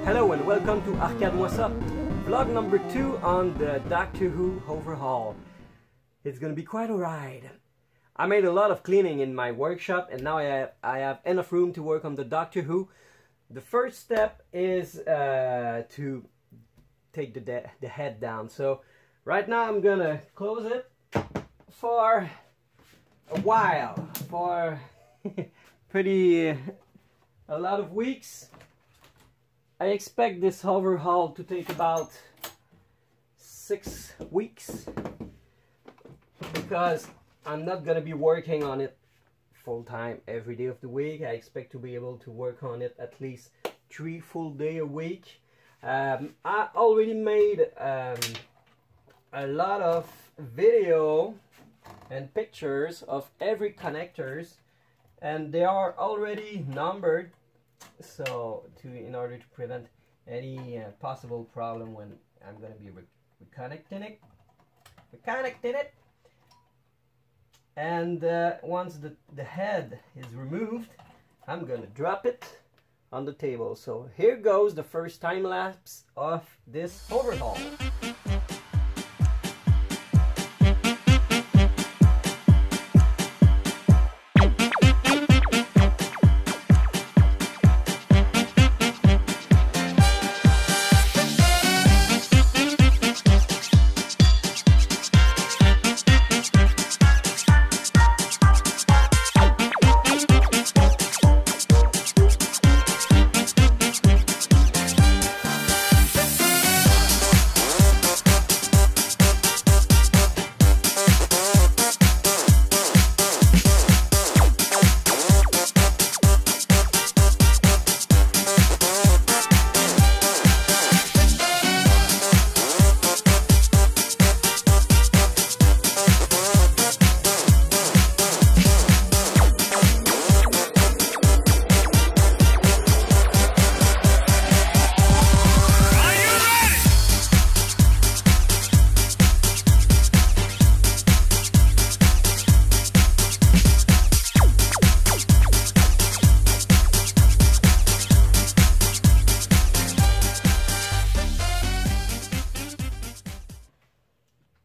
Hello and welcome to arcademoica, vlog number 2 on the Doctor Who overhaul. It's gonna be quite a ride. I made a lot of cleaning in my workshop and now I have enough room to work on the Doctor Who. The first step is to take the head down. So right now I'm gonna close it for a while, for a lot of weeks. I expect this overhaul to take about 6 weeks because I'm not gonna be working on it full time every day of the week. I expect to be able to work on it at least 3 full days a week. I already made a lot of video and pictures of every connectors, and they are already numbered, so in order to prevent any possible problem when I'm going to be reconnecting it. And once the head is removed, I'm going to drop it on the table. So here goes the first time lapse of this overhaul.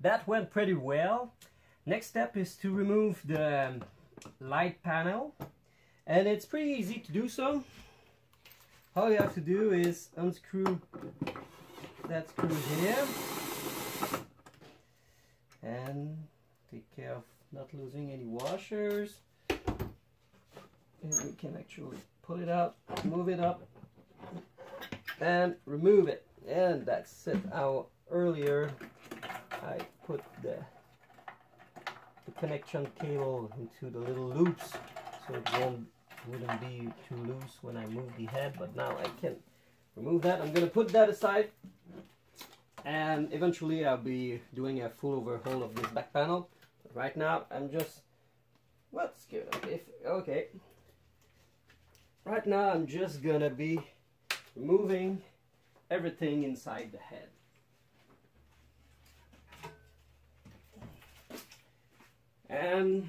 That went pretty well. Next step is to remove the light panel, and it's pretty easy to do so. All you have to do is unscrew that screw here and take care of not losing any washers. And we can actually pull it out, move it up and remove it, and that's it. How earlier I put the connection cable into the little loops so it wouldn't be too loose when I move the head, but now I can remove that. I'm going to put that aside, and eventually I'll be doing a full overhaul of this back panel. But right now I'm just, what's good? Okay. Right now I'm just going to be removing everything inside the head. And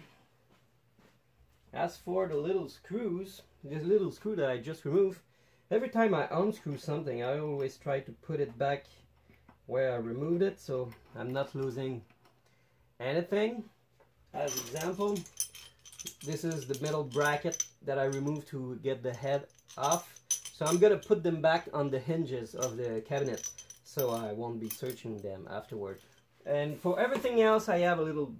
as for the little screws, this little screw that I just removed, every time I unscrew something, I always try to put it back where I removed it, so I'm not losing anything. As example, this is the metal bracket that I removed to get the head off. So I'm gonna put them back on the hinges of the cabinet, so I won't be searching them afterward. And for everything else, I have a little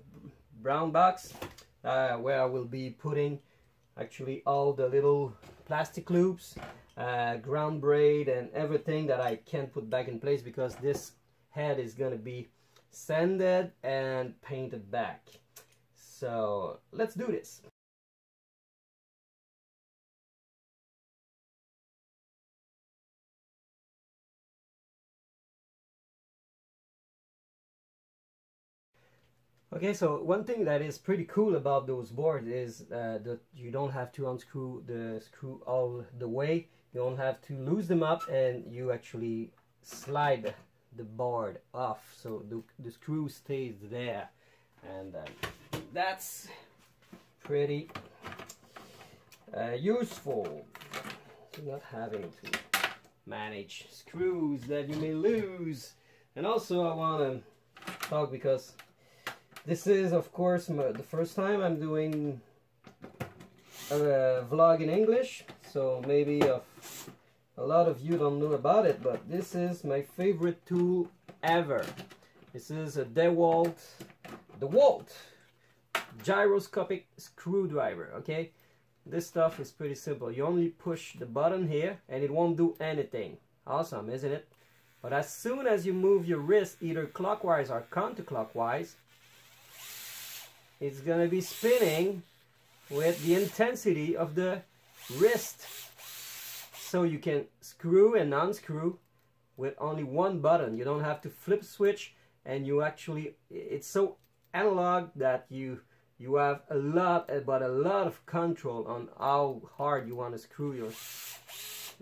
brown box where I will be putting actually all the little plastic loops, ground braid and everything that I can't put back in place because this head is gonna be sanded and painted back. So let's do this. Okay, so one thing that is pretty cool about those boards is that you don't have to unscrew the screw all the way. You don't have to lose them up, and you actually slide the board off, so the screw stays there, and that's pretty useful, not having to manage screws that you may lose. And also I want to talk, because this is of course the first time I'm doing a vlog in English, so maybe a lot of you don't know about it, but this is my favorite tool ever. This is a DeWalt gyroscopic screwdriver. Okay, this stuff is pretty simple. You only push the button here and it won't do anything. Awesome, isn't it? But as soon as you move your wrist either clockwise or counterclockwise, it's gonna be spinning with the intensity of the wrist. So you can screw and unscrew with only one button. You don't have to flip switch, and you actually, it's so analog that you have a lot of control on how hard you want to screw your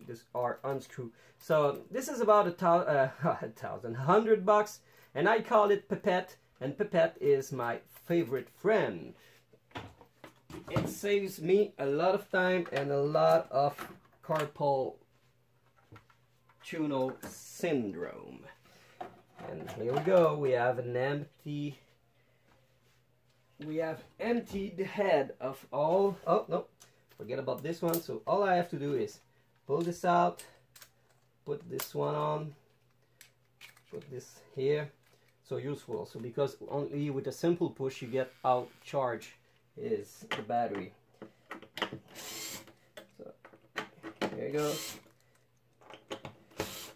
this or unscrew. So this is about $100, and I call it Pipette, and Pipette is my favorite friend. It saves me a lot of time and a lot of carpal tunnel syndrome. And here we go. We have emptied the head of all. Oh no, forget about this one. So all I have to do is pull this out, put this one on, put this here. So useful also, because only with a simple push you get out charge is the battery. So there you go,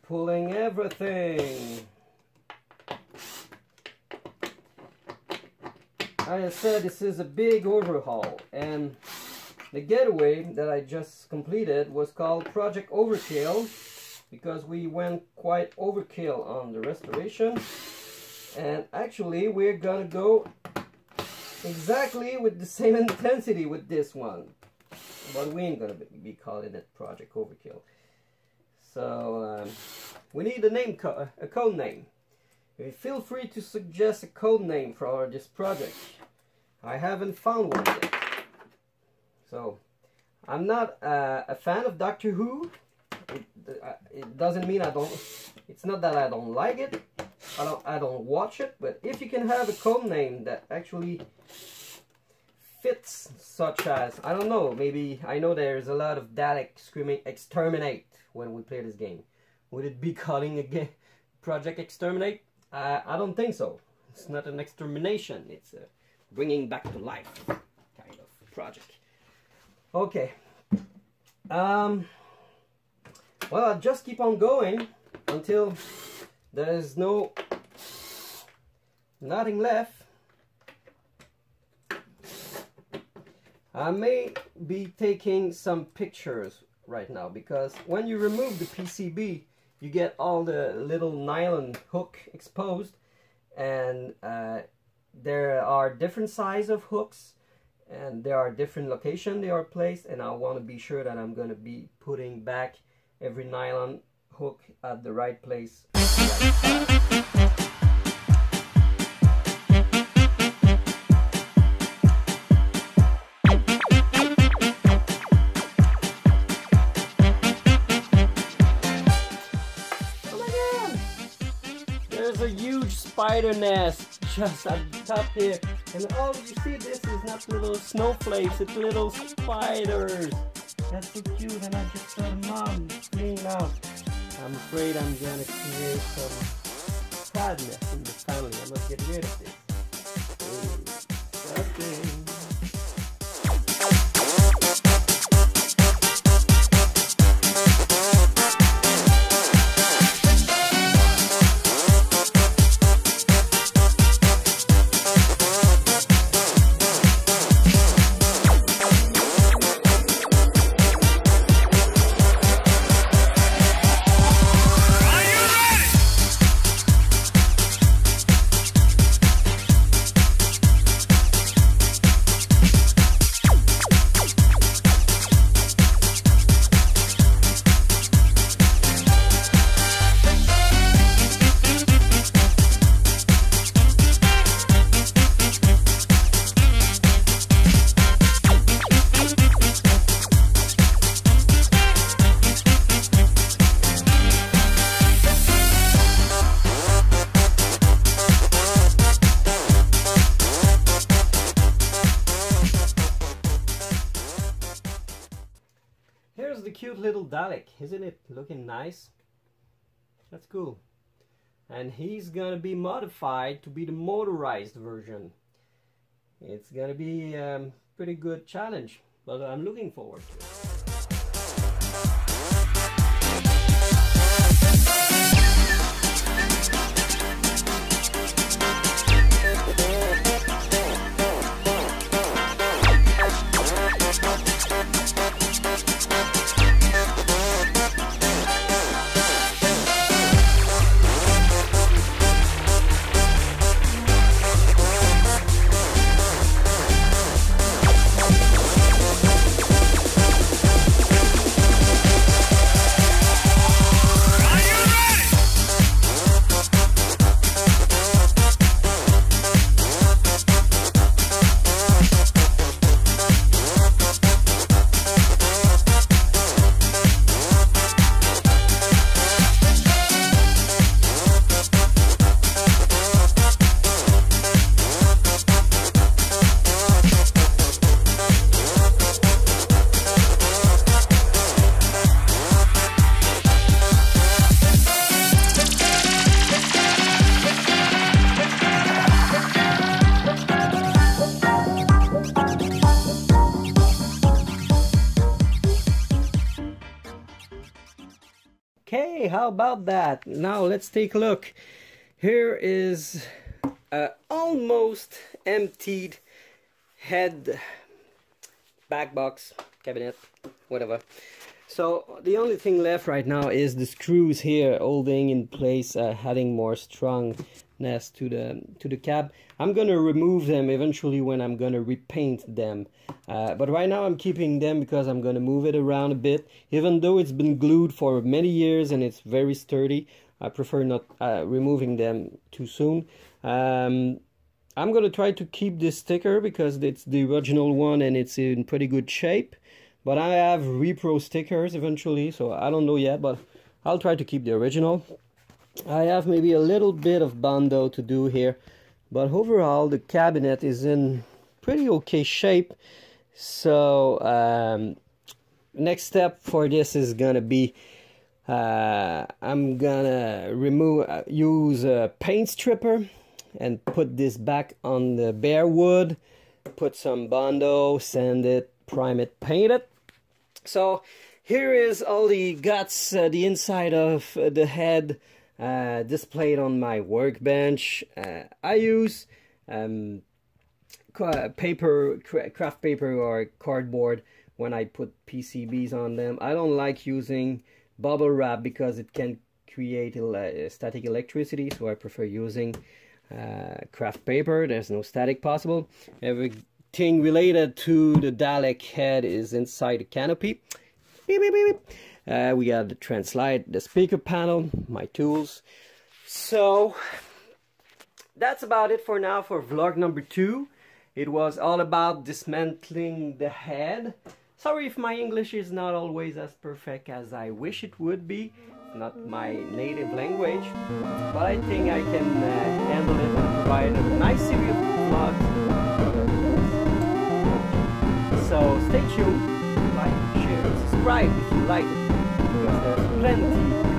pulling everything. Like I said, this is a big overhaul, and the getaway that I just completed was called Project Overkill, because we went quite overkill on the restoration. And actually we're gonna go exactly with the same intensity with this one, but we ain't gonna be calling it Project Overkill. So we need a name, a code name. Feel free to suggest a code name for this project. I haven't found one yet. So I'm not a fan of Doctor Who. It doesn't mean I don't. It's not that I don't like it. I don't watch it. But if you can have a code name that actually fits, such as, I don't know, maybe, I know there's a lot of Dalek screaming exterminate when we play this game. Would it be calling again Project Exterminate? I don't think so. It's not an extermination. It's a bringing back to life kind of project. Okay. Well, I'll just keep on going until there is nothing left. I may be taking some pictures right now, because when you remove the PCB, you get all the little nylon hook exposed, and there are different size of hooks, and there are different locations they are placed, and I want to be sure that I'm going to be putting back every nylon hook at the right place. Spider nest just at the top here, and oh, you see, this is not little snowflakes, it's little spiders. That's so cute, and I just saw the mom cleaning out. I'm afraid I'm gonna create some sadness in the family. I must get rid of this. Okay. cute little Dalek, isn't it? Looking nice. That's cool. And he's gonna be modified to be the motorized version. It's gonna be a pretty good challenge, but I'm looking forward to it. Okay, how about that? Now let's take a look. Here is a almost emptied head, back box, cabinet, whatever. So the only thing left right now is the screws here holding in place, adding more strongness to the cab. I'm gonna remove them eventually when I'm gonna repaint them, but right now I'm keeping them because I'm gonna move it around a bit. Even though it's been glued for many years and it's very sturdy, I prefer not removing them too soon. I'm gonna try to keep this sticker because it's the original one and it's in pretty good shape. But I have repro stickers eventually, so I don't know yet, but I'll try to keep the original. I have maybe a little bit of bondo to do here, but overall the cabinet is in pretty okay shape. So next step for this is gonna be I'm gonna use a paint stripper and put this back on the bare wood, put some bondo, sand it, prime it, paint it. So here is all the guts, the inside of the head displayed on my workbench. I use craft paper or cardboard when I put PCBs on them. I don't like using bubble wrap because it can create static electricity, so I prefer using craft paper. There's no static possible. Everything related to the Dalek head is inside the canopy. Beep, beep, beep, beep. We got the translite, the speaker panel, my tools. So that's about it for now for vlog number 2. It was all about dismantling the head. Sorry if my English is not always as perfect as I wish it would be. Not my native language, but I think I can handle it and provide a nice series of vlogs. So stay tuned, like, share, subscribe if you like it, because there's plenty